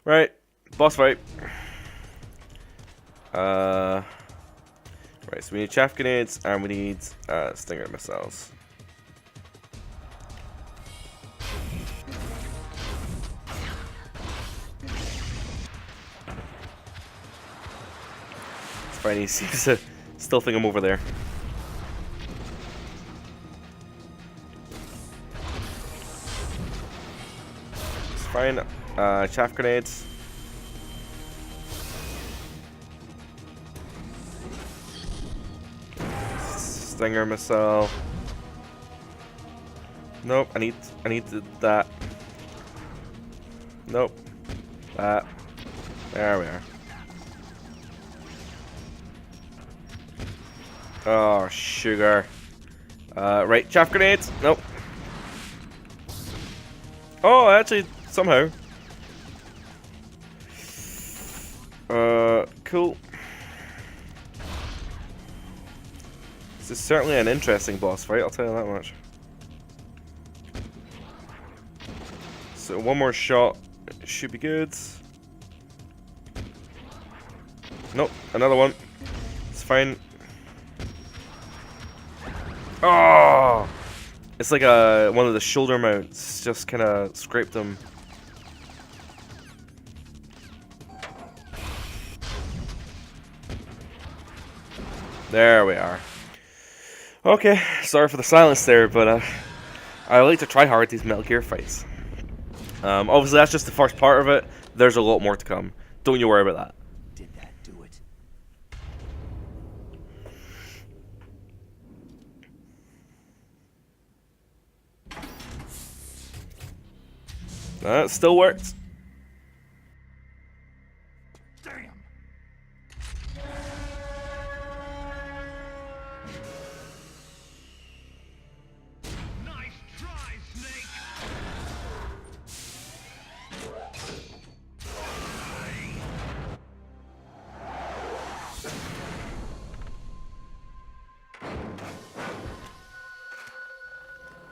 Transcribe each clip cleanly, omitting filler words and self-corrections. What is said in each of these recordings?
Right, boss fight. Right, so we need chaff grenades and we need stinger missiles. It's fine, he seems to still think I'm over there. It's fine. Chaff grenades. Stinger missile. Nope, I need that. Nope. That. There we are. Oh, sugar. Right, chaff grenades. Nope. Oh, actually, somehow. Cool. This is certainly an interesting boss fight, I'll tell you that much. So one more shot should be good. Nope, another one. It's fine. Oh! It's like one of the shoulder mounts just kind of scraped him. There we are. Okay, sorry for the silence there, but I like to try hard these Metal Gear fights. Obviously, that's just the first part of it. There's a lot more to come. Don't you worry about that. Did that do it? It still works. Damn. Nice try, Snake.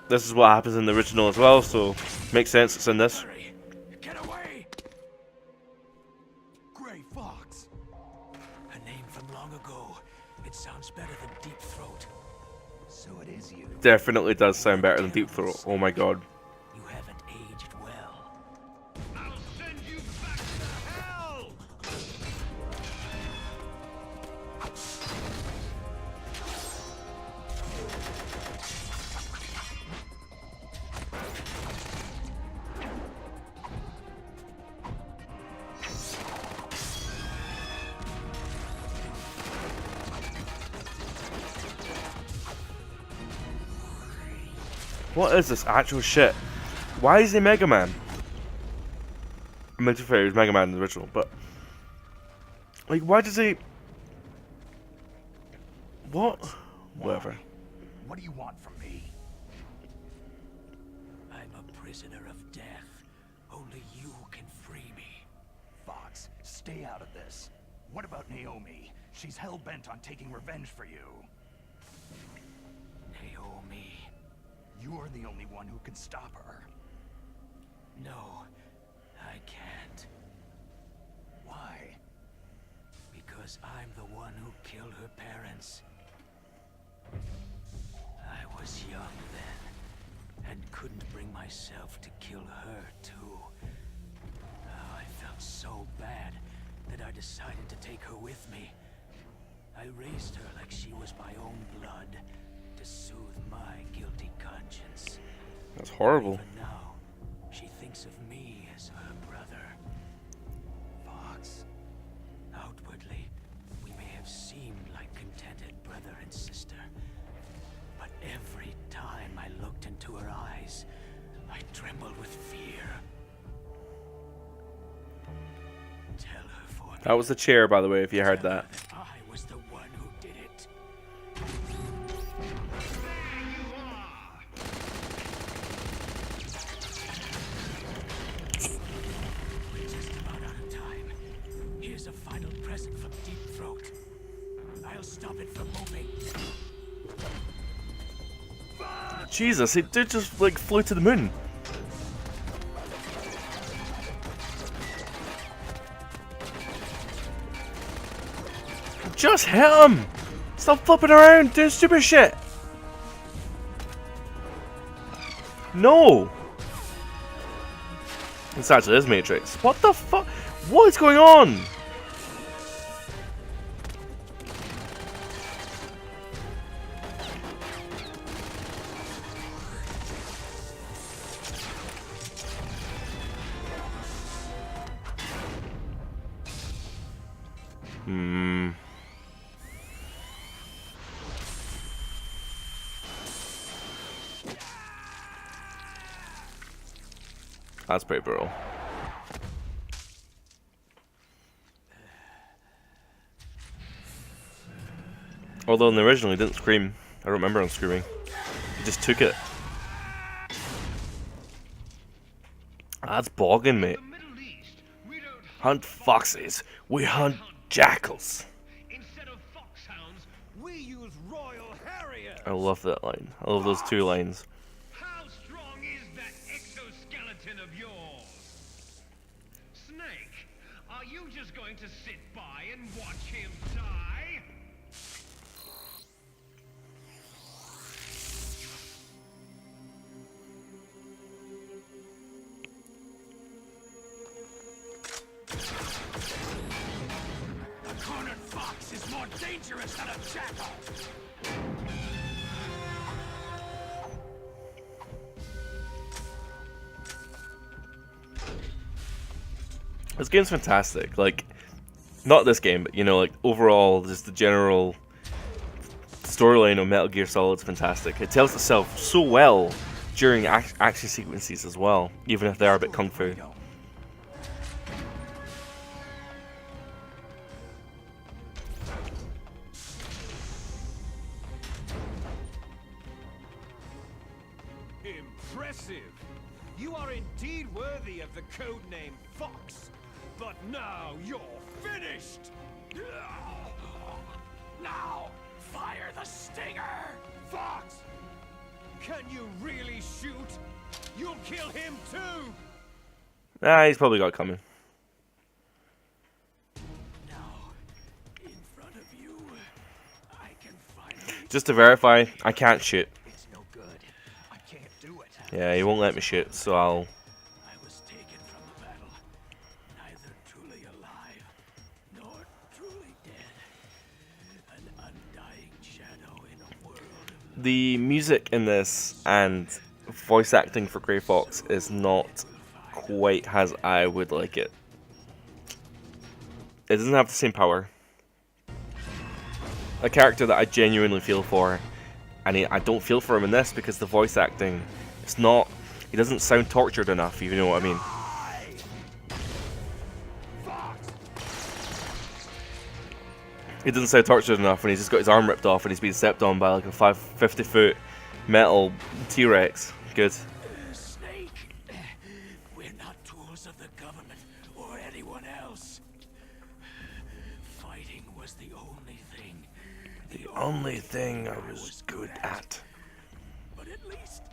This is what happens in the original as well, so makes sense it's in this. Hurry. Get away. Gray Fox. A name from long ago. It sounds better than Deep Throat. So it is you. Definitely does sound better than Deep Throat. Oh my god. You haven't aged well. I'll send you back to hell! What is this actual shit? Why is he Mega Man? I meant to say he was Mega Man in the original, but like, why does he? What? Whatever. What do you want from me? I'm a prisoner of death. Only you can free me. Fox, stay out of this. What about Naomi? She's hell-bent on taking revenge for you. Naomi. You're the only one who can stop her. No, I can't. Why? Because I'm the one who killed her parents. I was young then, and couldn't bring myself to kill her too. I felt so bad that I decided to take her with me. I raised her like she was my own blood, to soothe my guilty conscience. That's horrible. Even now, she thinks of me as her brother. Fox, outwardly, we may have seemed like contented brother and sister. But every time I looked into her eyes, I trembled with fear. Tell her for me. That was the chair, by the way, if you heard that. I was the one who did it. We're just about out of time. Here's a final present from Deep Throat. I'll stop it from moving. Jesus, he did just like flew to the moon. Just hit him! Stop flipping around doing stupid shit! No! This actually is Matrix. What the fuck? What is going on? That's pretty brutal. Although in the original he didn't scream. I don't remember him screaming. He just took it. That's bogging, mate. Hunt foxes, we hunt jackals. Instead of foxhounds, we use royal harriers. I love that line. I love those two lines. How strong is that exoskeleton of yours? Snake, are you just going to sit by and watch him die? A cornered fox is more dangerous than a jackal. This game's fantastic. Like, not this game, but you know, like overall, just the general storyline of Metal Gear Solid's fantastic. It tells itself so well during action sequences as well, even if they are a bit kung fu. Impressive! You are indeed worthy of the codename Fox. But now you're finished! Now, fire the stinger! Fox! Can you really shoot? You'll kill him too! Ah, he's probably got it coming. Now, in front of you, I can finally... Just to verify, I can't shoot. It's no good. I can't do it. Yeah, he won't let me shoot, so I'll... I was taken from the battle, neither truly alive, nor truly dead. An undying shadow in a world of The music in this and voice acting for Grey Fox is not quite as I would like it. It doesn't have the same power. A character that I genuinely feel for, and I don't feel for him in this because the voice acting, it's not, he doesn't sound tortured enough, if you know what I mean. He doesn't sound tortured enough when he's just got his arm ripped off and he's being stepped on by like a 50-foot metal T-Rex. Good. Snake. We're not tools of the government or anyone else. Fighting was the only thing. The only thing I was good at. But at least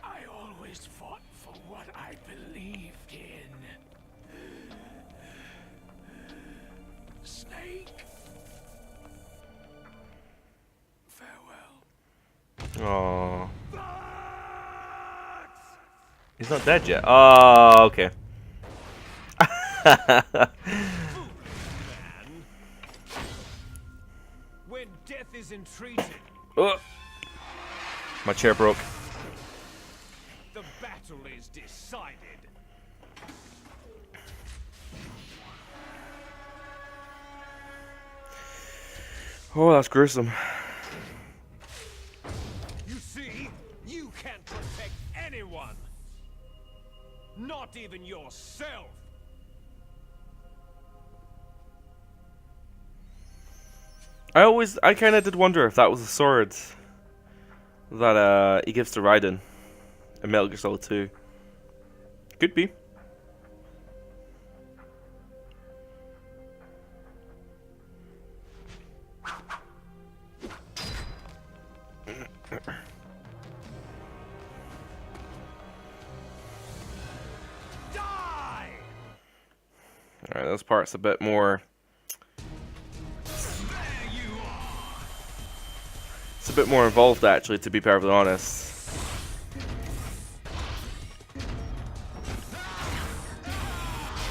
I always fought for what I believed in. Snake. Farewell. Aww. He's not dead yet. Oh, okay. When death is entreated, Oh. My chair broke. the battle is decided. Oh, that's gruesome. You see, you can't protect anyone. Not even yourself. I kind of did wonder if that was the sword that he gives to Raiden in Metal Gear Solid 2. Could be. Die! Alright, this part's a bit more bit more involved, actually, to be perfectly honest.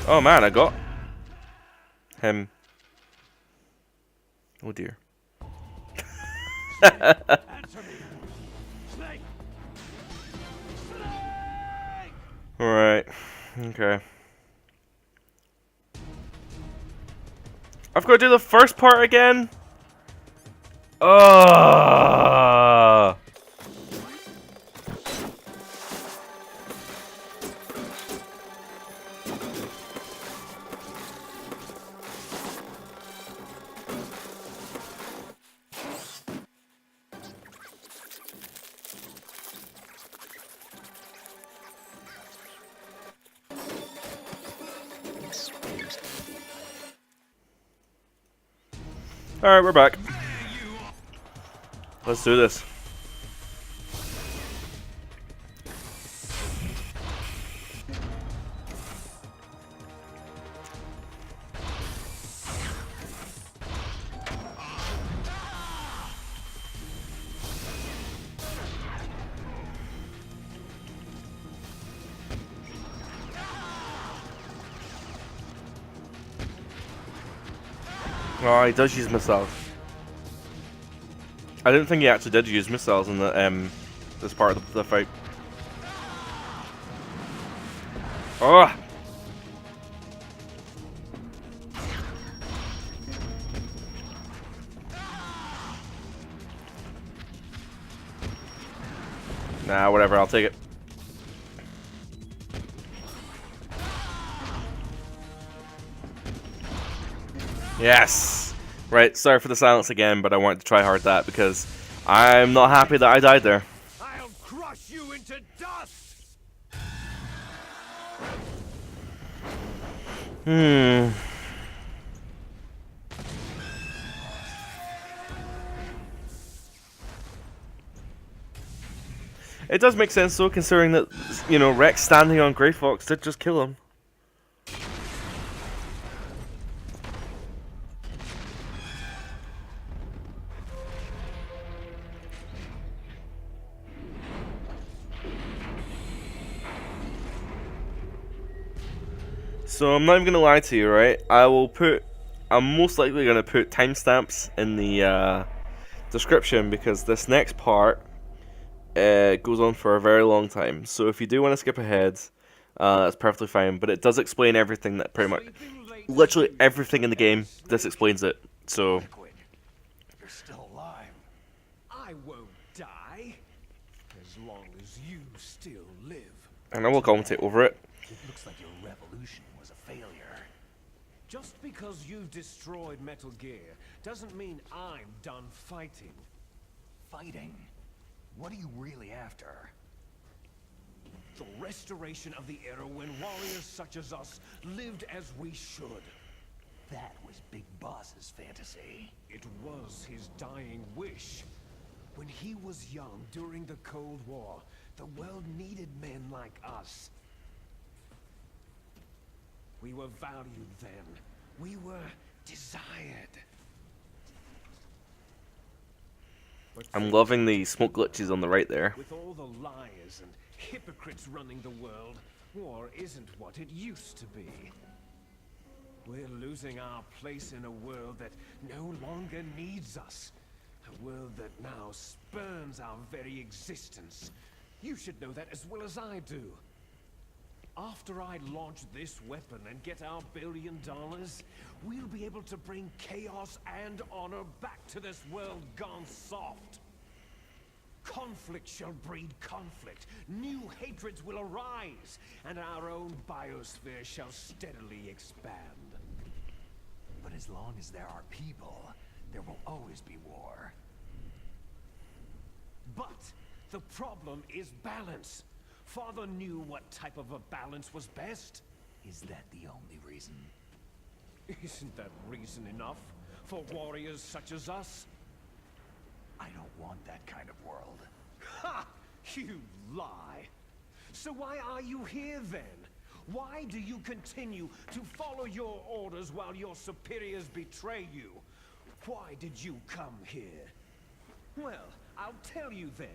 Oh man, I got him. Oh dear. Answer me. Snake. Snake. Alright. Okay. I've got to do the first part again? Ugh. Alright, we're back. Let's do this. Oh, he does use missiles. I didn't think he actually did use missiles in the this part of the fight. Oh! Nah, whatever, I'll take it. Yes! Right, sorry for the silence again, but I wanted to try hard that because I'm not happy that I died there. I'll crush you into dust. It does make sense though, considering that, you know, Rex standing on Grey Fox did just kill him. So I'm not even gonna lie to you, right? I'm most likely gonna put timestamps in the description because this next part goes on for a very long time. So if you do want to skip ahead, that's perfectly fine. But it does explain everything that pretty much, literally everything in the game. This explains it. So You're still alive. I won't die as long as you still live. and I will commentate over it. It looks like your revolution was a failure. Just because you've destroyed Metal Gear doesn't mean I'm done fighting. Fighting? What are you really after? The restoration of the era when warriors such as us lived as we should. That was Big Boss's fantasy. It was his dying wish. When he was young during the Cold War, the world needed men like us. We were valued then. We were desired. But I'm loving the smoke glitches on the right there. with all the liars and hypocrites running the world, war isn't what it used to be. We're losing our place in a world that no longer needs us. A world that now spurns our very existence. You should know that as well as I do. After I launch this weapon and get our $1 billion, we'll be able to bring chaos and honor back to this world gone soft. Conflict shall breed conflict. New hatreds will arise, and our own biosphere shall steadily expand. But as long as there are people, there will always be war. But the problem is balance. Father knew what type of a balance was best. Is that the only reason? Isn't that reason enough for warriors such as us? I don't want that kind of world. Ha! You lie. So why are you here then? Why do you continue to follow your orders while your superiors betray you? Why did you come here? Well, I'll tell you then.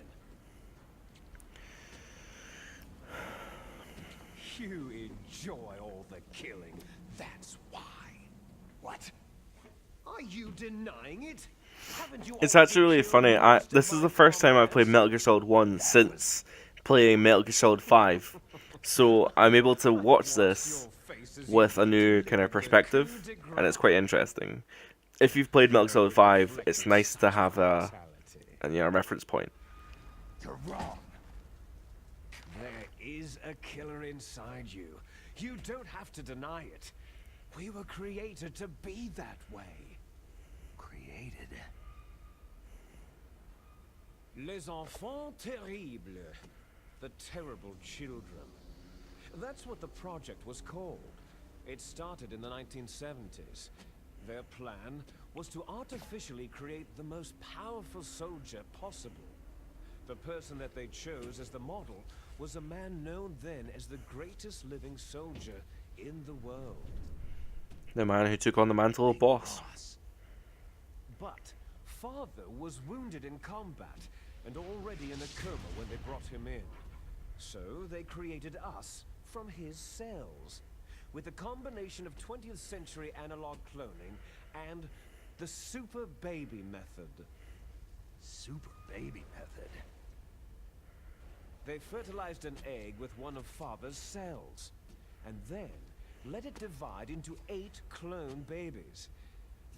You enjoy all the killing, that's why. What? Are you denying it? Haven't you It's already actually really killed funny. most This of is my the first time I've played comrades? Metal Gear Solid 1 since playing Metal Gear Solid 5. So I'm able to I've watch watched this your face as with you a new kind of delivered the coup perspective, de and it's grace. quite interesting. If you've played Metal Gear Solid 5, it's nice to have a reference point. You're wrong. There is a killer inside you. You don't have to deny it. We were created to be that way. Created. Les enfants terribles. The terrible children. That's what the project was called. It started in the 1970s. Their plan was to artificially create the most powerful soldier possible. The person that they chose as the model was a man known then as the greatest living soldier in the world. The man who took on the mantle of boss. But Father was wounded in combat and already in a coma when they brought him in. So they created us from his cells, with a combination of 20th century analog cloning and the super baby method. Super baby method. They fertilized an egg with one of Father's cells, and then let it divide into 8 clone babies.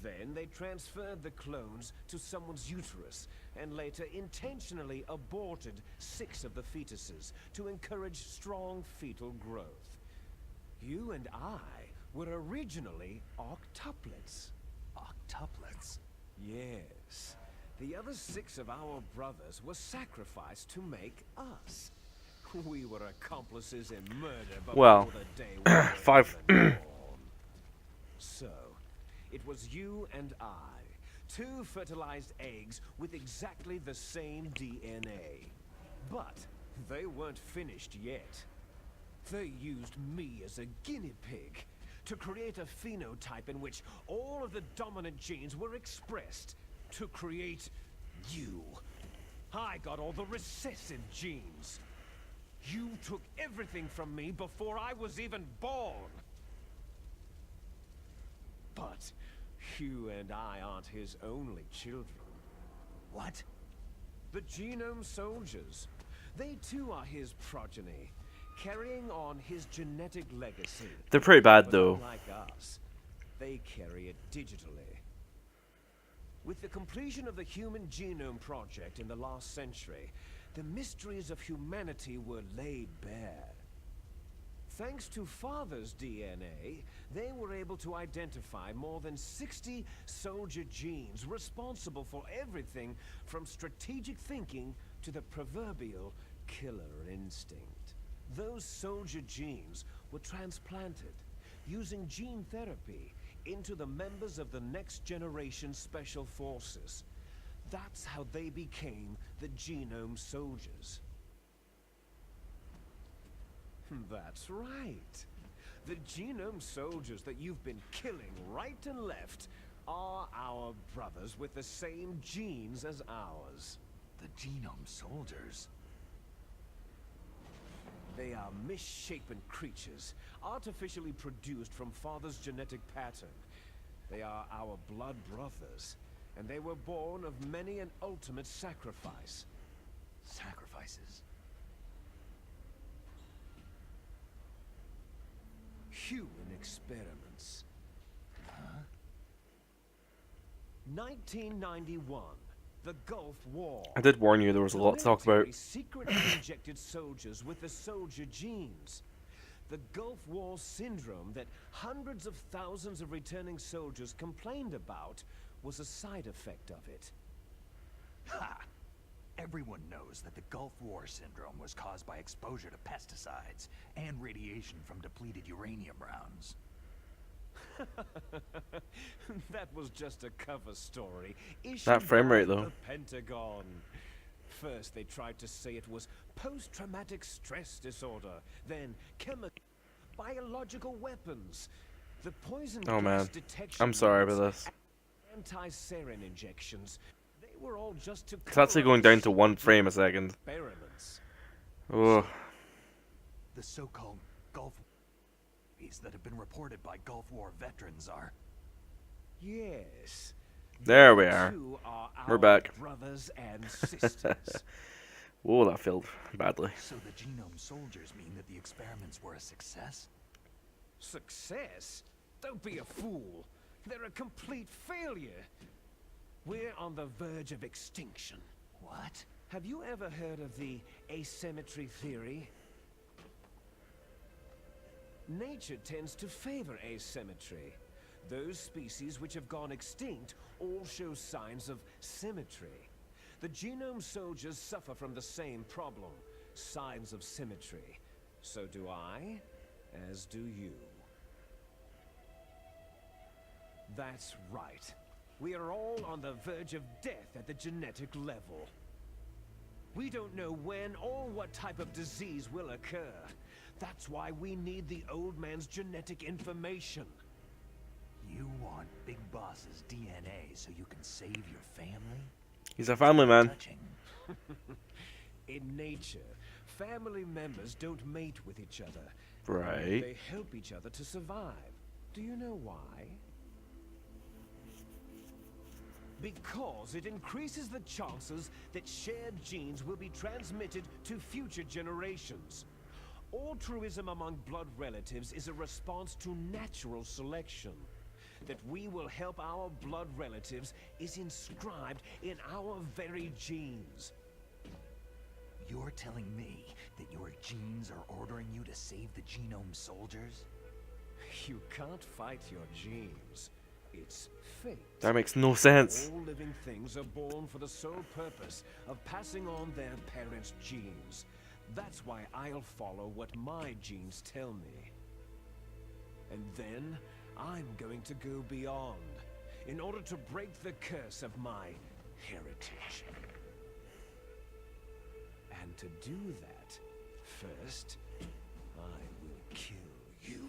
Then they transferred the clones to someone's uterus, and later intentionally aborted 6 of the fetuses to encourage strong fetal growth. You and I were originally octuplets. Octuplets? Yes. The other 6 of our brothers were sacrificed to make us. We were accomplices in murder before Well, the day we were 5. even born. So, it was you and I, 2 fertilized eggs with exactly the same DNA. But they weren't finished yet. They used me as a guinea pig to create a phenotype in which all of the dominant genes were expressed to create you. I got all the recessive genes. You took everything from me before I was even born. But you and I aren't his only children. What? The genome soldiers. They too are his progeny, carrying on his genetic legacy. They're pretty bad But though. unlike us, they carry it digitally. With the completion of the Human Genome Project in the last century, the mysteries of humanity were laid bare. Thanks to Father's DNA, they were able to identify more than 60 soldier genes responsible for everything from strategic thinking to the proverbial killer instinct. Those soldier genes were transplanted using gene therapy into the members of the next generation special forces. That's how they became the genome soldiers. That's right. The genome soldiers that you've been killing right and left are our brothers with the same genes as ours. The genome soldiers? They are misshapen creatures, artificially produced from Father's genetic pattern. They are our blood brothers, and they were born of many an ultimate sacrifice. Sacrifices? Human experiments. Huh? 1991. The Gulf War. I did warn you there was a lot to talk about. The secretly injected soldiers with the soldier genes. The Gulf War syndrome that hundreds of thousands of returning soldiers complained about was a side effect of it. Ha! Everyone knows that the Gulf War syndrome was caused by exposure to pesticides and radiation from depleted uranium rounds. That was just a cover story. That frame rate, though. The Pentagon. First, they tried to say it was post-traumatic stress disorder, then biological weapons. The poison Oh, gas man. detection I'm sorry about units, this. anti-sarin injections. They They were all just to It's actually going down to 1 frame a second. experiments. Oh, The so-called Gulf Wars that have been reported by Gulf War veterans are... Yes. there we You are. two are We're our back. brothers and sisters. Whoa, that failed badly. So the genome soldiers mean that the experiments were a success? Success? Don't be a fool. They're a complete failure. We're on the verge of extinction. What? Have you ever heard of the asymmetry theory? Nature tends to favor asymmetry. Those species which have gone extinct all show signs of symmetry. The genome soldiers suffer from the same problem, signs of symmetry. So do I, as do you. That's right. We are all on the verge of death at the genetic level. We don't know when or what type of disease will occur. That's why we need the old man's genetic information. You want Big Boss's DNA so you can save your family? He's a family man. Touching. In nature, family members don't mate with each other. Right. They help each other to survive. Do you know why? Because it increases the chances that shared genes will be transmitted to future generations. Altruism among blood relatives is a response to natural selection. That we will help our blood relatives is inscribed in our very genes. You're telling me that your genes are ordering you to save the genome soldiers? You can't fight your genes. It's fate. That makes no sense. All living things are born for the sole purpose of passing on their parents' genes. That's why I'll follow what my genes tell me. And then I'm going to go beyond in order to break the curse of my heritage. And to do that, first, I will kill you.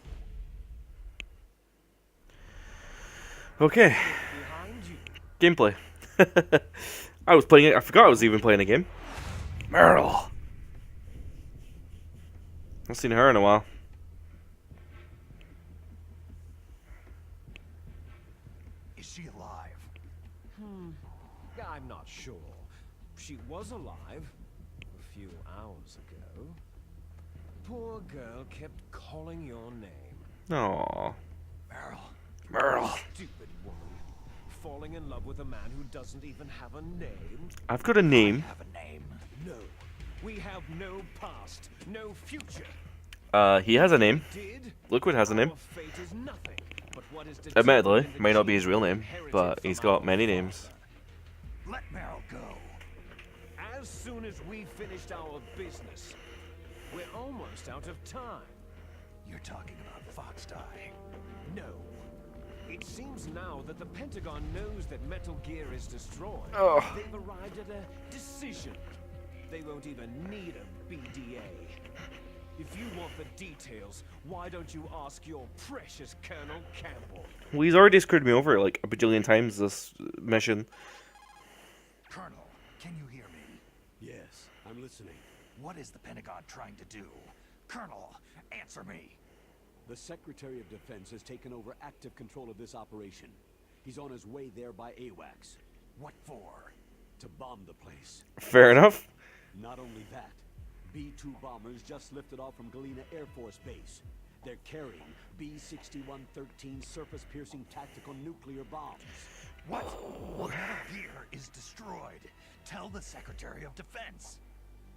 Okay, Behind you. gameplay. I was playing it. I forgot I was even playing a game. Meryl. I've seen her in a while. Is she alive? I'm not sure. She was alive a few hours ago. Poor girl kept calling your name. Aww. Meryl. Meryl. Stupid woman. Falling in love with a man who doesn't even have a name? I've got a name. I have a name. No. We have no past, no future. He has a name. Did? Liquid has a name. Our fate is nothing but what is Admittedly, determined in the may not be genes his real name, inherited but from he's got our many father. names. Let Meryl go. As soon as we finished our business, we're almost out of time. You're talking about Fox Die. No. It seems now that the Pentagon knows that Metal Gear is destroyed. Ugh. They've arrived at a decision. They won't even need a BDA. If you want the details, why don't you ask your precious Colonel Campbell? Well, he's already screwed me over like a bajillion times this mission. Colonel, can you hear me? Yes, I'm listening. What is the Pentagon trying to do? Colonel, answer me. The Secretary of Defense has taken over active control of this operation. He's on his way there by AWACS. What for? To bomb the place. Fair enough. Not only that, B-2 bombers just lifted off from Galena Air Force Base. They're carrying B-6113 surface-piercing tactical nuclear bombs. What? Metal Gear is destroyed. Tell the Secretary of Defense.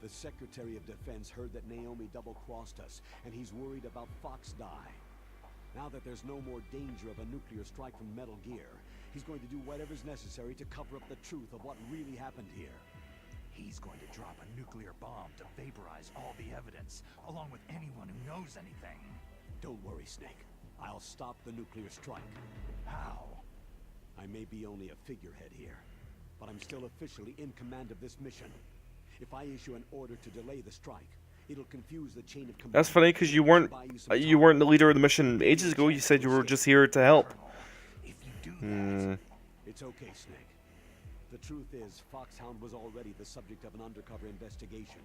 The Secretary of Defense heard that Naomi double-crossed us, and he's worried about Fox Die. Now that there's no more danger of a nuclear strike from Metal Gear, he's going to do whatever's necessary to cover up the truth of what really happened here. He's going to drop a nuclear bomb to vaporize all the evidence, along with anyone who knows anything. Don't worry, Snake. I'll stop the nuclear strike. How? I may be only a figurehead here, but I'm still officially in command of this mission. If I issue an order to delay the strike, it'll confuse the chain of command. That's funny because you weren't the leader of the mission ages ago. You said you were just here to help. Colonel, if you do that, It's okay, Snake. The truth is, Foxhound was already the subject of an undercover investigation.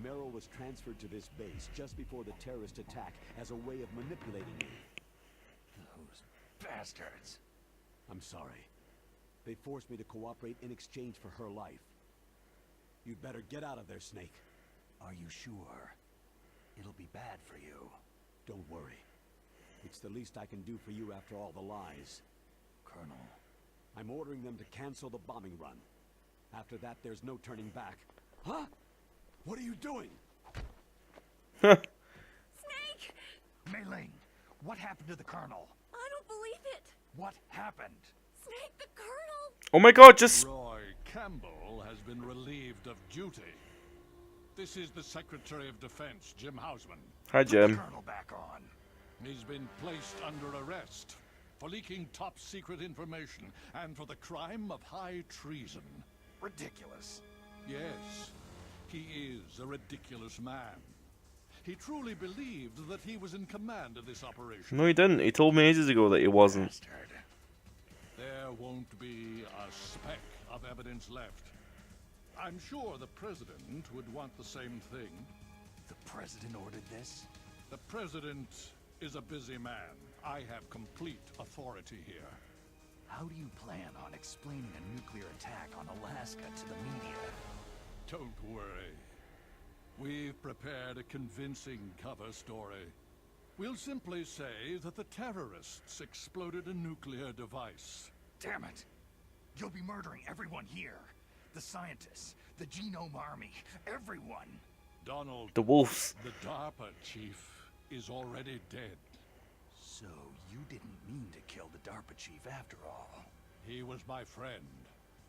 Merrill was transferred to this base just before the terrorist attack as a way of manipulating me. Those bastards. I'm sorry. They forced me to cooperate in exchange for her life. You'd better get out of there, Snake. Are you sure? It'll be bad for you. Don't worry. It's the least I can do for you after all the lies. Colonel. I'm ordering them to cancel the bombing run. After that, there's no turning back. Huh? What are you doing? Snake! Mei Ling, what happened to the Colonel? I don't believe it! What happened? Snake, the Colonel! Oh my god, just... Roy Campbell has been relieved of duty. This is the Secretary of Defense, Jim Houseman. Hi, Put the Jim. Colonel back on. He's been placed under arrest for leaking top-secret information and for the crime of high treason. Ridiculous. Yes, he is a ridiculous man. He truly believed that he was in command of this operation. No, he didn't. He told me ages ago that he wasn't. Bastard. There won't be a speck of evidence left. I'm sure the President would want the same thing. The President ordered this? The President is a busy man. I have complete authority here. How do you plan on explaining a nuclear attack on Alaska to the media? Don't worry. We've prepared a convincing cover story. We'll simply say that the terrorists exploded a nuclear device. Damn it! You'll be murdering everyone here. The scientists, the Genome Army, everyone. Donald, The wolves. the DARPA chief, is already dead. So you didn't mean to kill the DARPA chief after all. He was my friend.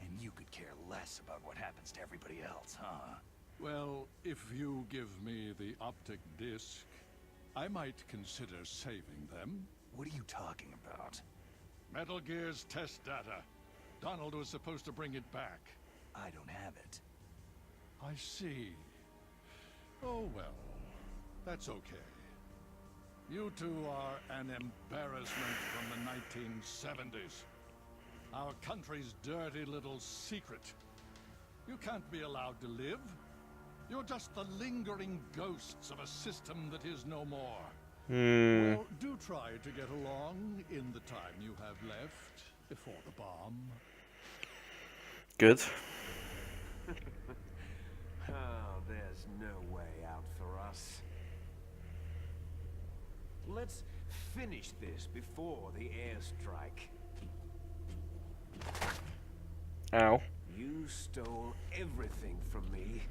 And you could care less about what happens to everybody else, huh? Well, if you give me the optic disc, I might consider saving them. What are you talking about? Metal Gear's test data. Donald was supposed to bring it back. I don't have it. I see. Oh well, that's okay. You two are an embarrassment from the 1970s. Our country's dirty little secret. You can't be allowed to live. You're just the lingering ghosts of a system that is no more. Well, do try to get along in the time you have left before the bomb. Good. Oh, there's no way out for us. Let's finish this before the airstrike. Ow. You stole everything from me.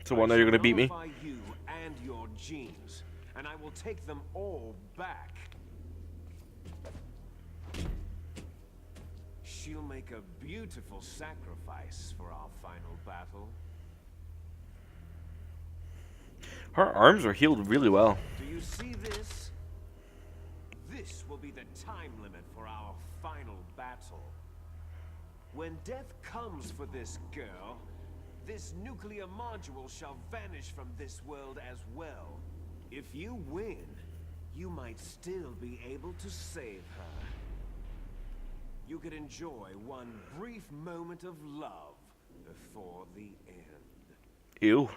So what, now you're gonna beat me? I shall nullify you and your genes, and I will take them all back. She'll make a beautiful sacrifice for our final battle. Her arms are healed really well. Do you see this? This will be the time limit for our final battle. When death comes for this girl, this nuclear module shall vanish from this world as well. If you win, you might still be able to save her. You could enjoy one brief moment of love before the end. Ew.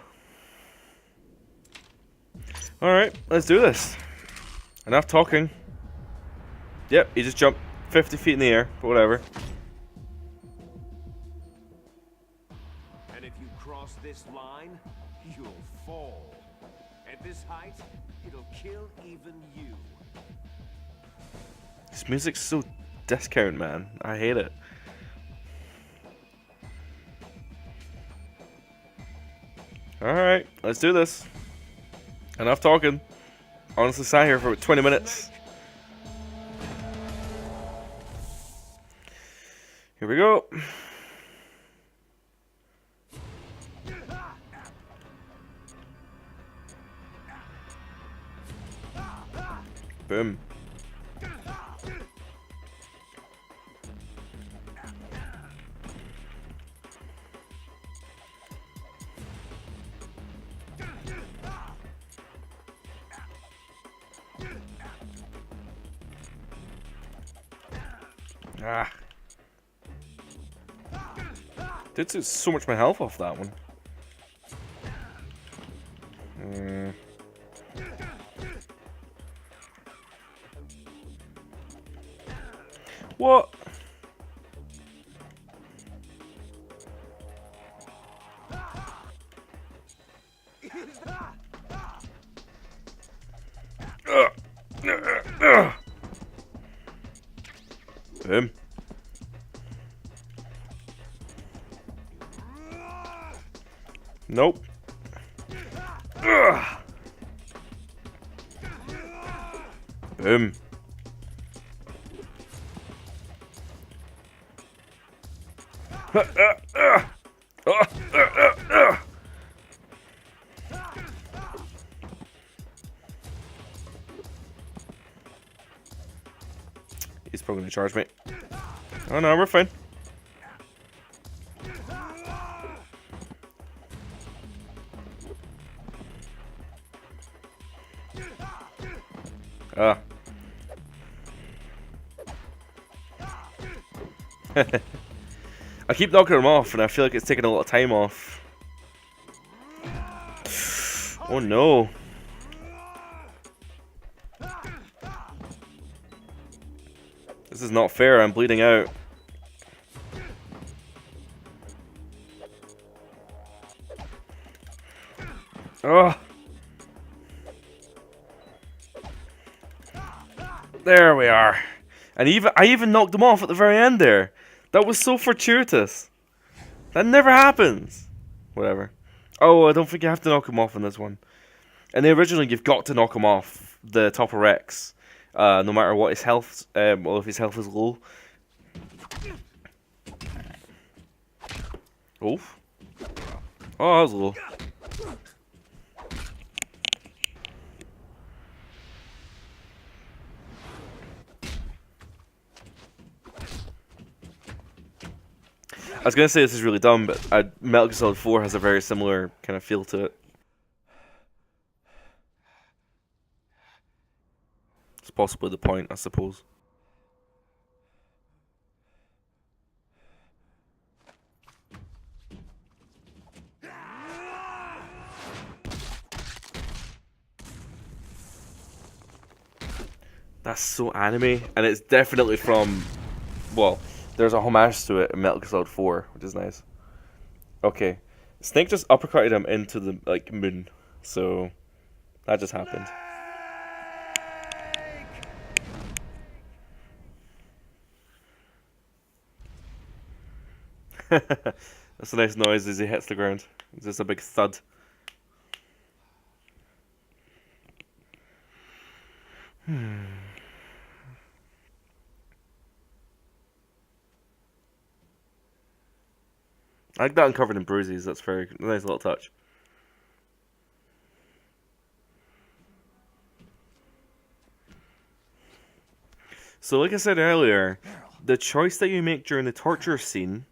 Alright, let's do this. Enough talking. Yep, he just jumped 50 feet in the air, but whatever. And if you cross this line, you'll fall. At this height, it'll kill even you. This music's so discount, man. I hate it. Alright, let's do this. Enough talking. Honestly, sat here for about 20 minutes. Here we go. Boom. Ah. Did take so much of my health off that one. What? Boom. Nope. Boom. He's probably gonna charge me. Oh no, we're fine. Ah. I keep knocking him off, and I feel like it's taking a lot of time off. Oh no. This is not fair, I'm bleeding out. Oh. There we are. And I even knocked him off at the very end there. That was so fortuitous. That never happens. Whatever. Oh, I don't think you have to knock him off in this one. And originally, you've got to knock him off the top of Rex, no matter what his health. Well, if his health is low. Oof. Oh, that was low. I was gonna say this is really dumb, but Metal Gear Solid 4 has a very similar kind of feel to it. It's possibly the point, I suppose. That's so anime, and it's definitely from, well, there's a homage to it in Metal Gear Solid 4, which is nice. Okay, Snake just uppercutted him into the moon, so that just happened. That's a nice noise as he hits the ground. It's just a big thud. I like that uncovered in bruises. That's very nice little touch. So, like I said earlier, the choice that you make during the torture scene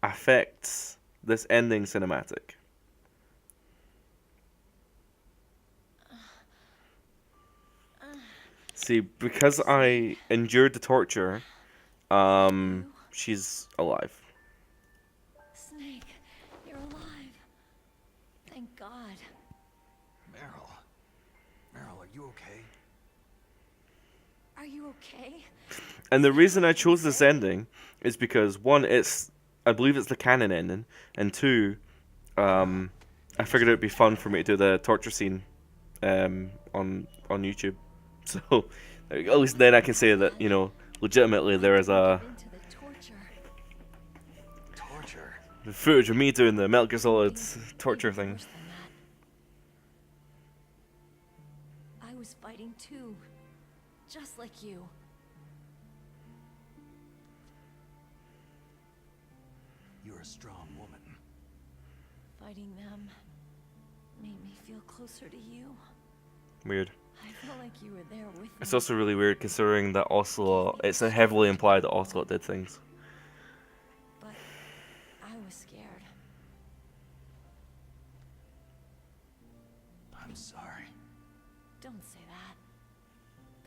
affects this ending cinematic. See, because I endured the torture, she's alive. Snake, you're alive. Thank God. Meryl. Meryl, are you okay? Are you okay? And the reason I chose this ending is because, one, I believe it's the canon ending, and two, I figured it would be fun for me to do the torture scene on YouTube. So, at least then I can say that, legitimately there is a Into the torture. Torture? footage of me doing the Metal Gear Solid torture thing. Worse than that. I was fighting too, just like you. You're a strong woman. Fighting them made me feel closer to you. Weird. I felt like you were there with me. It's also really weird considering that Ocelot, it's heavily implied that Ocelot did things. But I was scared. I'm sorry. Don't say that.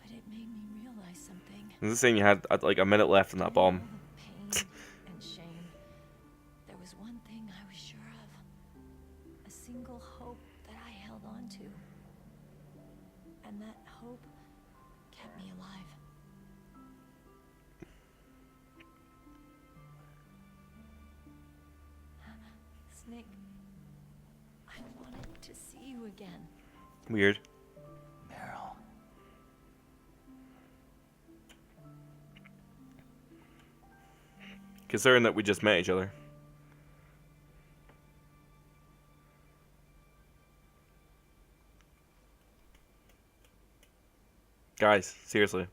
But it made me realize something. This is saying you had like a minute left in that bomb. All the pain and shame. There was one thing I was sure of. A single hope that I held on to. And that hope kept me alive. Snake, I wanted to see you again. Weird. Meryl. Considering that we just met each other. Guys, seriously.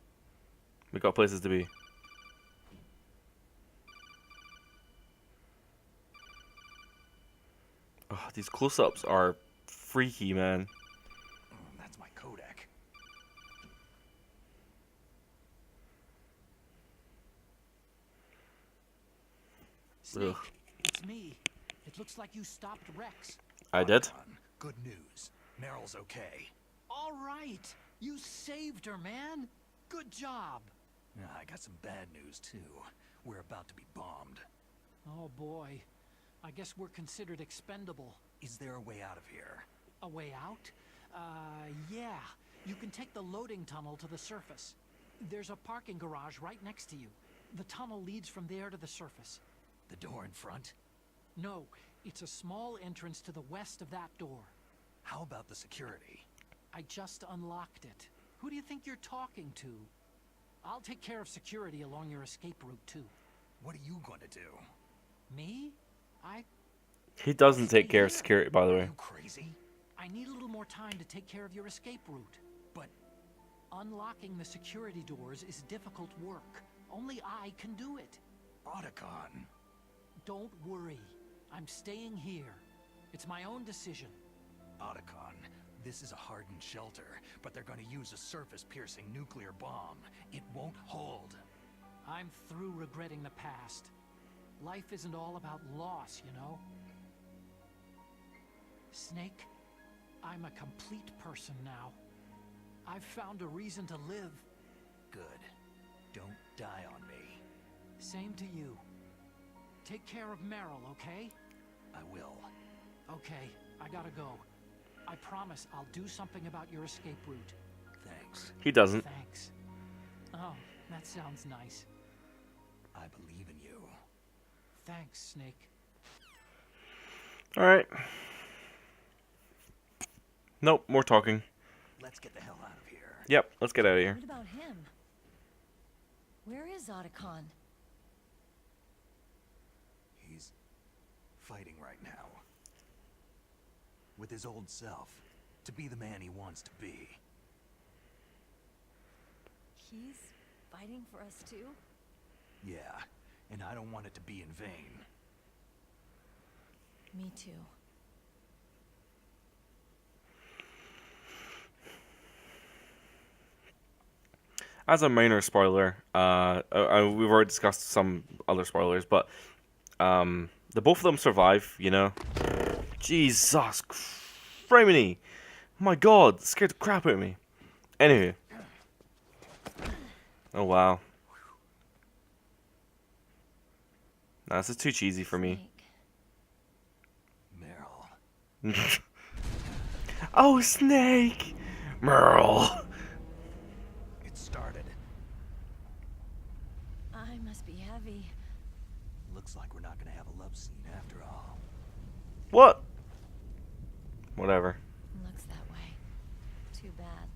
We got places to be. Oh, these close-ups are freaky, man. That's my Kodak. Snake, Ugh. it's me. It looks like you stopped Rex. I did. Otacon, good news. Meryl's okay. All right. You saved her, man. Good job. I got some bad news, too. We're about to be bombed. Oh, boy. I guess we're considered expendable. Is there a way out of here? A way out? Yeah. You can take the loading tunnel to the surface. There's a parking garage right next to you. The tunnel leads from there to the surface. The door in front? No, it's a small entrance to the west of that door. How about the security? I just unlocked it. Who do you think you're talking to? I'll take care of security along your escape route, too. What are you going to do? Me? He doesn't take care of security, by the Are way. you crazy? I need a little more time to take care of your escape route. But Unlocking the security doors is difficult work. Only I can do it. Otacon. Don't worry. I'm staying here. It's my own decision. Otacon, this is a hardened shelter, but they're going to use a surface-piercing nuclear bomb. It won't hold. I'm through regretting the past. Life isn't all about loss, you know? Snake, I'm a complete person now. I've found a reason to live. Good. Don't die on me. Same to you. Take care of Meryl, okay? I will. Okay, I gotta go. I promise I'll do something about your escape route. Thanks. He doesn't. Thanks. Oh, that sounds nice. I believe in you. Thanks, Snake. Alright. Nope, more talking. Let's get the hell out of here. Yep, let's get out of here. What about him? Where is Otacon? He's fighting right now. With his old self. To be the man he wants to be. He's fighting for us too? Yeah, and I don't want it to be in vain. Me too. As a minor spoiler, we've already discussed some other spoilers, but the both of them survive, you know? Jesus criminy! My god, it scared the crap out of me. Anywho. Oh wow. Nah, this is too cheesy for me. Meryl. Oh, Snake! Merle! It started. I must be heavy. Looks like we're not gonna have a love scene after all. What? Whatever. Looks that way. Too bad.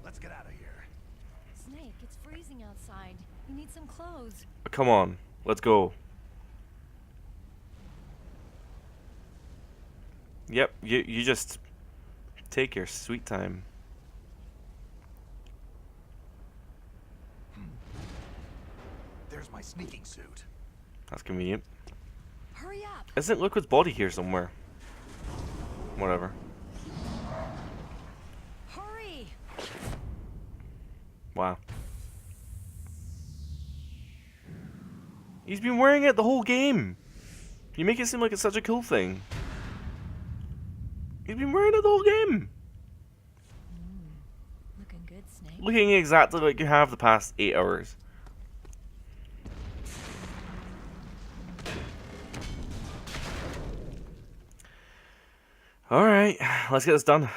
Let's get out of here. Snake, it's freezing outside. You need some clothes. Come on, let's go. Yep, you just take your sweet time. There's my sneaking suit. That's convenient. Hurry up! Isn't Liquid's body here somewhere? Whatever. Hurry! Wow. He's been wearing it the whole game. You make it seem like it's such a cool thing. He's been wearing it the whole game. Looking good, Snake. Looking exactly like you have the past 8 hours. Alright, let's get this done.